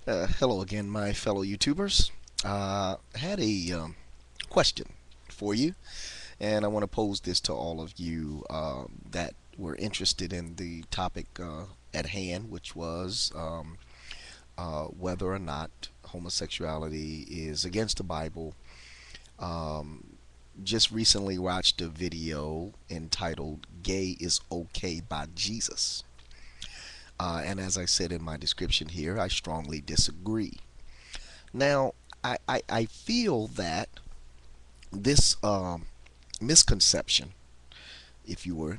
Hello again, my fellow YouTubers. Had a question for you, and I want to pose this to all of you that were interested in the topic at hand, which was whether or not homosexuality is against the Bible. Just recently watched a video entitled "Gay is Okay" by Jesus. And as I said in my description here, I strongly disagree. Now, I feel that this misconception, if you were,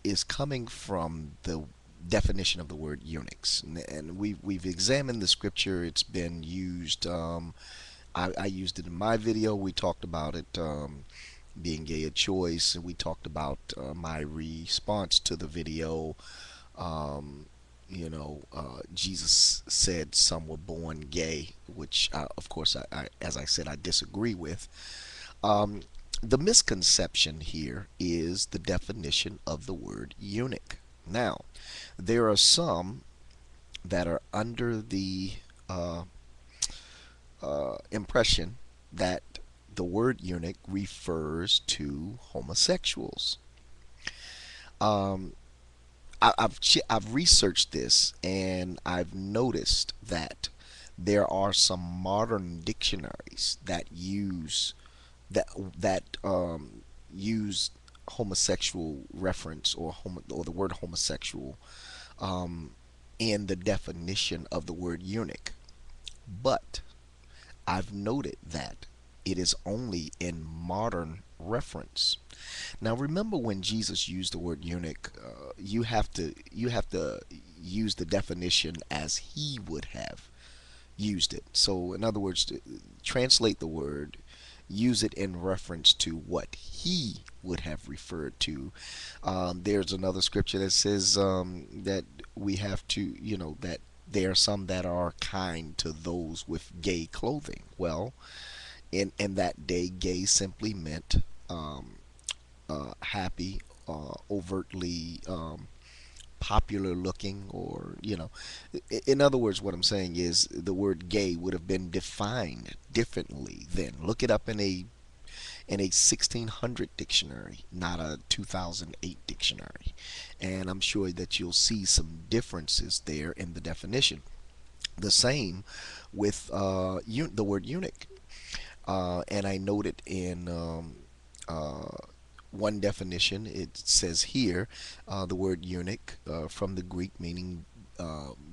is coming from the definition of the word eunuchs, and we've examined the scripture. It's been used. I used it in my video. We talked about it being gay a choice, and we talked about my response to the video. Um, Jesus said some were born gay, which, of course, as I said, I disagree with. Um, the misconception here is the definition of the word eunuch. Now, there are some that are under the uh, impression that the word eunuch refers to homosexuals. Um, I've researched this, and I've noticed that there are some modern dictionaries that that use homosexual reference or the word homosexual um, in the definition of the word eunuch. But I've noted that it is only in modern reference. Now remember, when Jesus used the word eunuch, you have to use the definition as he would have used it. So in other words, to translate the word, use it in reference to what he would have referred to. There's another scripture that says that we have to, that there are some that are kind to those with gay clothing. Well, in that day, gay simply meant happy, overtly popular looking, or in other words, what I'm saying is the word gay would have been defined differently then. Look it up in a 1600 dictionary, not a 2008 dictionary, and I'm sure that you'll see some differences there in the definition. The same with the word eunuch, and I noted in uh, one definition. It says here the word eunuch, from the Greek, meaning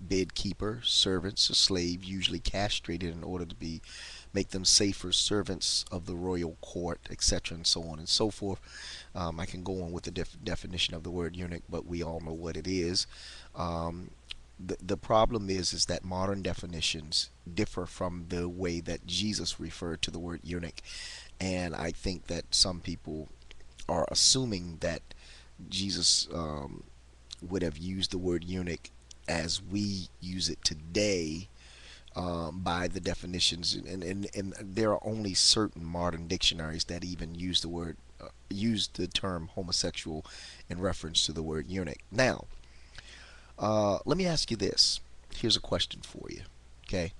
bed keeper, servants, a slave, usually castrated in order to make them safer servants of the royal court, etc., and so on and so forth. I can go on with the definition of the word eunuch, but we all know what it is. Um, the problem is that modern definitions differ from the way that Jesus referred to the word eunuch, and I think that some people are assuming that Jesus would have used the word eunuch as we use it today, by the definitions, and there are only certain modern dictionaries that even use the term homosexual in reference to the word eunuch. Now, let me ask you this. Here's a question for you. Okay,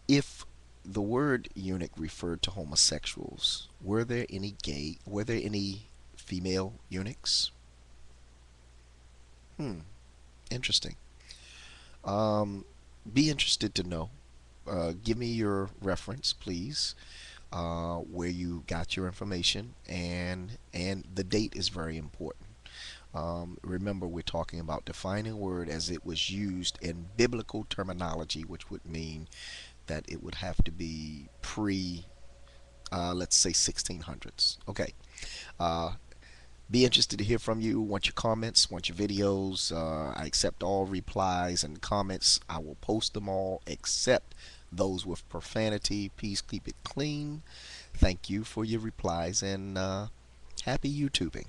if the word eunuch referred to homosexuals, were there any female eunuchs? Hmm, interesting. Um, be interested to know. Give me your reference, please, where you got your information, and the date is very important. Remember, we're talking about defining a word as it was used in biblical terminology, which would mean that it would have to be pre, let's say, 1600s. Okay. Uh, be interested to hear from you. Want your comments, want your videos. I accept all replies and comments. I will post them all except those with profanity. Please keep it clean. Thank you for your replies, and happy YouTubing.